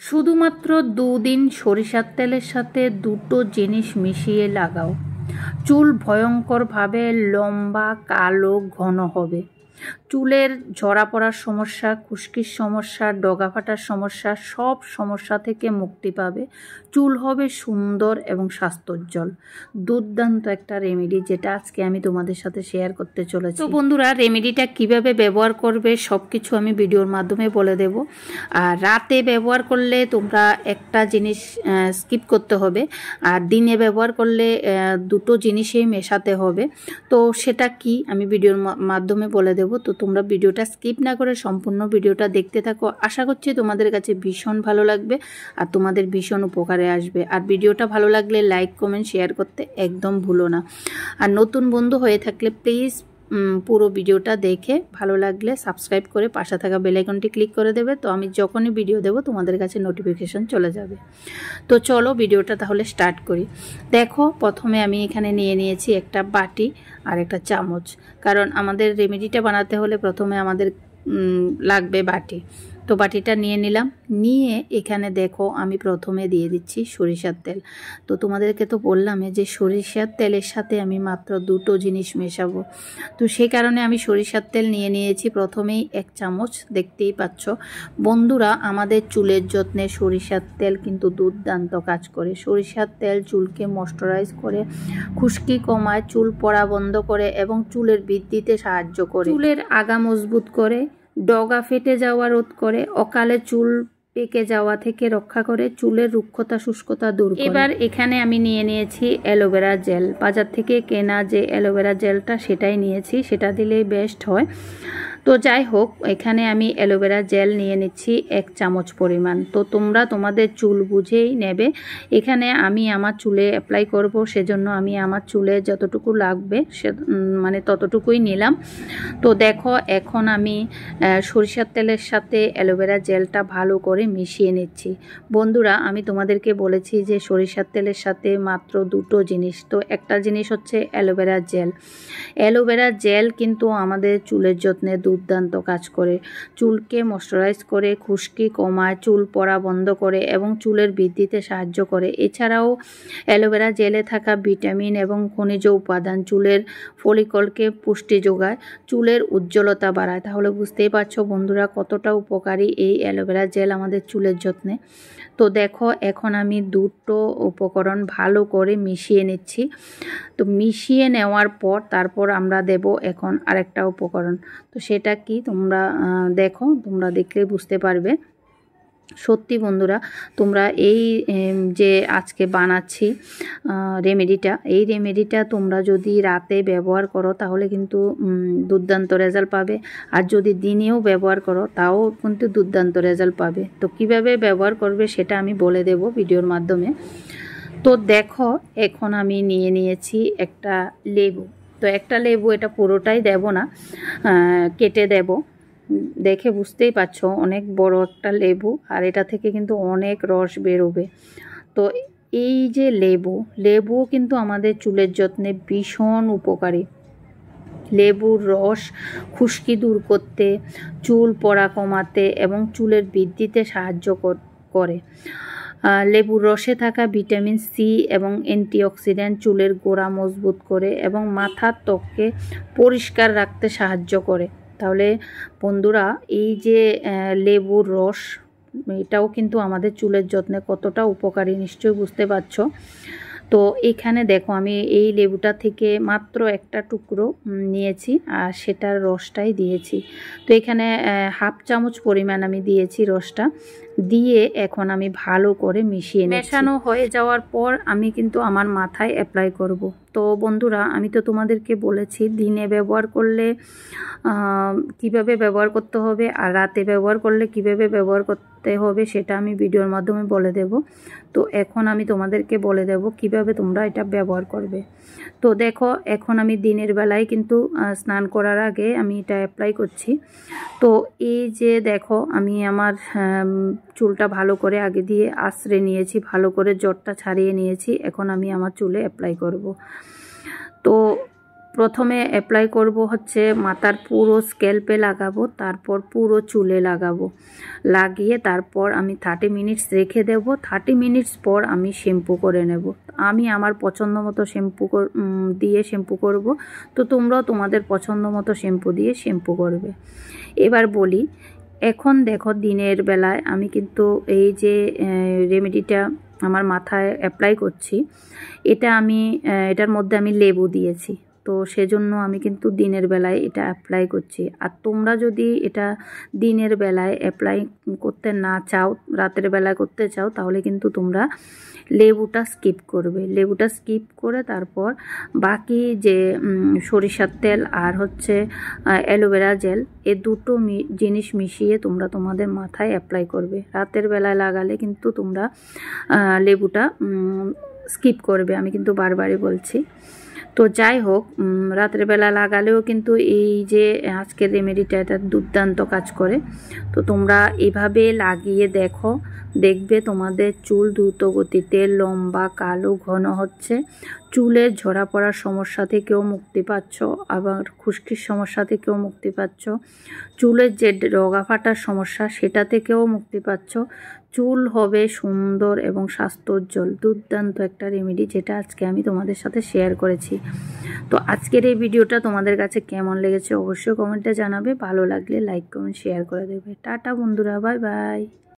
শুধুমাত্র 2 দিন সরিষার তেলের সাথে দুটো জিনিস মিশিয়ে লাগাও, চুল ভয়ঙ্করভাবে লম্বা, কালো, ঘন হবে। চুলের ঝরা পড়ার সমস্যা, খুশকির সমস্যা, ডগা ফাটার সমস্যা, সব সমস্যা থেকে মুক্তি পাবে। চুল হবে সুন্দর এবং স্বাস্থ্যোজ্জ্বল। দুর্দান্ত একটা রেমেডি, যেটা আজকে আমি তোমাদের সাথে শেয়ার করতে চলেছি। তো বন্ধুরা, রেমেডিটা কিভাবে ব্যবহার করবে সব কিছু আমি ভিডিওর মাধ্যমে বলে দেব। আর রাতে ব্যবহার করলে তোমরা একটা জিনিস স্কিপ করতে হবে, আর দিনে ব্যবহার করলে দুটো জিনিসেই মেশাতে হবে। তো সেটা কি আমি ভিডিওর মাধ্যমে বলে দেব। তো তোমরা ভিডিওটা স্কিপ না করে সম্পূর্ণ ভিডিওটা দেখতে থাকো। আশা করছি তোমাদের কাছে ভীষণ ভালো লাগবে আর তোমাদের ভীষণ উপকারে আসবে। আর ভিডিওটা ভালো লাগলে লাইক, কমেন্ট, শেয়ার করতে একদম ভুলো না। আর নতুন বন্ধু হয়ে থাকলে প্লিজ পুরো ভিডিওটা দেখে ভালো লাগলে সাবস্ক্রাইব করে পাশে থাকা বেল আইকনটি ক্লিক করে দেবে। তো আমি যখনই ভিডিও দেব তোমাদের কাছে নোটিফিকেশন চলে যাবে। তো চলো ভিডিওটা তাহলে স্টার্ট করি। দেখো, প্রথমে আমি এখানে নিয়েছি একটা বাটি আর একটা চামচ, কারণ আমাদের রেমেডিটা বানাতে হলে প্রথমে আমাদের লাগবে বাটি। তো বাটিটা নিয়ে নিলাম। নিয়ে এখানে দেখো আমি প্রথমে দিয়ে দিচ্ছি সরিষার তেল। তো তোমাদেরকে তো বললাম যে সরিষার তেলের সাথে আমি মাত্র দুটো জিনিস মেশাবো। তো সেই কারণে আমি সরিষার তেল নিয়েছি প্রথমেই 1 চামচ। দেখতেই পাচ্ছ বন্ধুরা, আমাদের চুলের যত্নে সরিষার তেল কিন্তু দুর্দান্ত কাজ করে। সরিষার তেল চুলকে ময়েশ্চারাইজ করে, খুশকি কমায়, চুল পড়া বন্ধ করে এবং চুলের বৃদ্ধিতে সাহায্য করে, চুলের আগা মজবুত করে, ডগা ফেটে যাওয়া রোধ করে, অকালে চুল পেকে যাওয়া থেকে রক্ষা করে, চুলের রুক্ষতা শুষ্কতা দূর করে। এবার এখানে আমি নিয়েছি অ্যালোভেরা জেল। বাজার থেকে কেনা যে অ্যালোভেরা জেলটা সেটাই নিয়েছি, সেটা দিলেই বেস্ট হয়। তো যাই হোক, এখানে আমি অ্যালোভেরা জেল নিয়ে নিচ্ছি 1 চামচ পরিমাণ। তো তোমরা তোমাদের চুল বুঝেই নেবে। এখানে আমি আমার চুলে অ্যাপ্লাই করব, সেজন্য আমি আমার চুলে যতটুকু লাগবে মানে ততটুকুই নিলাম। তো দেখো, এখন আমি সরিষার তেলের সাথে অ্যালোভেরা জেলটা ভালো করে মিশিয়ে নিচ্ছি। বন্ধুরা, আমি তোমাদেরকে বলেছি যে সরিষার তেলের সাথে মাত্র দুটো জিনিস। তো একটা জিনিস হচ্ছে অ্যালোভেরা জেল। অ্যালোভেরা জেল কিন্তু আমাদের চুলের যত্নে দুর্দান্ত কাজ করে। চুলকে ময়েশ্চারাইজ করে, খুশকি কমায়, চুল পড়া বন্ধ করে এবং চুলের বৃদ্ধিতে সাহায্য করে। এছাড়াও অ্যালোভেরা জেলে থাকা ভিটামিন এবং খনিজ উপাদান চুলের ফলিকলকে পুষ্টি যোগায়, চুলের উজ্জ্বলতা বাড়ায়। তাহলে বুঝতেই পারছো বন্ধুরা কতটা উপকারী এই অ্যালোভেরা জেল আমাদের চুলের যত্নে। তো দেখো, এখন আমি দুটো উপকরণ ভালো করে মিশিয়ে নিচ্ছি। তো মিশিয়ে নেওয়ার পর তারপর আমরা দেব এখন আরেকটা উপকরণ। তো সেটা কি তোমরা দেখো, তোমরা দেখলে বুঝতে পারবে। সত্যি বন্ধুরা, তোমরা এই যে আজকে বানাচ্ছি এই রেমেডিটা তোমরা যদি রাতে ব্যবহার করো তাহলে কিন্তু দুর্দান্ত রেজাল্ট পাবে। আর যদি দিনেও ব্যবহার করো তাও কিন্তু দুর্দান্ত রেজাল্ট পাবে। তো কিভাবে ব্যবহার করবে সেটা আমি বলে দেব ভিডিওর মাধ্যমে। তো দেখো, এখন আমি নিয়েছি একটা লেবু। তো একটা লেবু, এটা পুরোটাই দেব না, কেটে দেব। দেখে বুঝতেই পারছো অনেক বড় একটা লেবু, আর এটা থেকে কিন্তু অনেক রস বেরোবে। তো এই যে লেবু কিন্তু আমাদের চুলের যত্নে ভীষণ উপকারী। লেবুর রস খুশকি দূর করতে, চুল পড়া কমাতে এবং চুলের বৃদ্ধিতে সাহায্য করে। লেবুর রসে থাকা ভিটামিন সি এবং অ্যান্টিঅক্সিডেন্ট চুলের গোড়া মজবুত করে এবং মাথার ত্বককে পরিষ্কার রাখতে সাহায্য করে। তাহলে বন্ধুরা, এই যে লেবুর রস, এটাও কিন্তু আমাদের চুলের যত্নে কতটা উপকারী নিশ্চয়ই বুঝতে পারছো। তো এখানে দেখো, আমি এই লেবুটা থেকে মাত্র একটা টুকরো নিয়েছি আর সেটার রসটাই দিয়েছি। তো এখানে 1/2 চামচ পরিমাণ আমি দিয়েছি রসটা। দিয়ে এখন আমি ভালো করে মিশিয়ে নিচ্ছি। মেশানো হয়ে যাওয়ার পর আমি কিন্তু আমার মাথায় অ্যাপ্লাই করব। তো বন্ধুরা, আমি তো তোমাদেরকে বলেছি দিনে ব্যবহার করলে কিভাবে ব্যবহার করতে হবে, আর রাতে ব্যবহার করলে কিভাবে ব্যবহার করতে হবে সেটা আমি ভিডিওর মাধ্যমে বলে দেব। তো এখন আমি তোমাদেরকে বলে দেব কিভাবে তোমরা এটা ব্যবহার করবে। তো দেখো, এখন আমি দিনের বেলায় কিন্তু স্নান করার আগে আমি এটা অ্যাপ্লাই করছি। তো এই যে দেখো, আমি আমার চুলটা ভালো করে আগে দিয়ে আঁচড়ে নিয়েছি, ভালো করে জটটা ছাড়িয়ে নিয়েছি। এখন আমি আমার চুলে অ্যাপ্লাই করব। তো প্রথমে অ্যাপ্লাই করব হচ্ছে মাথার পুরো স্ক্যাল্পে লাগাবো, তারপর পুরো চুলে লাগাবো। লাগিয়ে তারপর আমি 30 মিনিটস রেখে দেব। 30 মিনিটস পর আমি শ্যাম্পু করে নেব। আমি আমার পছন্দ মতো দিয়ে শ্যাম্পু করব, তো তোমরাও তোমাদের পছন্দ মতো শ্যাম্পু দিয়ে শ্যাম্পু করবে। এবার বলি, এখন দেখো দিনের বেলায় আমি কিন্তু এই যে রেমেডিটা আমার মাথায় অ্যাপ্লাই করছি, এটার মধ্যে আমি লেবু দিয়েছি, তো সেজন্য আমি কিন্তু দিনের বেলায় এটা অ্যাপ্লাই করছি। আর তোমরা যদি এটা দিনের বেলায় অ্যাপ্লাই করতে না চাও, রাতের বেলায় করতে চাও, তাহলে কিন্তু তোমরা লেবুটা স্কিপ করবে। লেবুটা স্কিপ করে তারপর বাকি যে সরিষার তেল আর হচ্ছে অ্যালোভেরা জেল, এই দুটো জিনিস মিশিয়ে তোমরা তোমাদের মাথায় অ্যাপ্লাই করবে। রাতের বেলায় লাগালে কিন্তু তোমরা লেবুটা স্কিপ করবে, আমি কিন্তু বারবারই বলছি। তো যাই হোক, রাতের বেলা লাগালেও কিন্তু এই যে আজকের রেমেডিটা এটা দুর্দান্ত কাজ করে। তো তোমরা এভাবে লাগিয়ে দেখবে তোমাদের চুল দ্রুত গতিতে লম্বা, কালো, ঘন হচ্ছে। চুলের ঝরা পড়ার সমস্যা থেকেও মুক্তি পাচ্ছ, আবার খুশকির সমস্যা থেকেও মুক্তি পাচ্ছ। চুলের যে রগা ফাটার সমস্যা সেটা থেকেও মুক্তি পাচ্ছ। চুল হবে সুন্দর এবং স্বাস্থ্যোজ্জ্বল। দুর্দান্ত একটা রেমেডি, যেটা আজকে আমি তোমাদের সাথে শেয়ার করেছি। তো আজকের এই ভিডিওটা তোমাদের কাছে কেমন লেগেছে অবশ্যই কমেন্টে জানাবে। ভালো লাগলে লাইক, কমেন্ট, শেয়ার করে দেবে। টাটা বন্ধুরা, বাই বাই।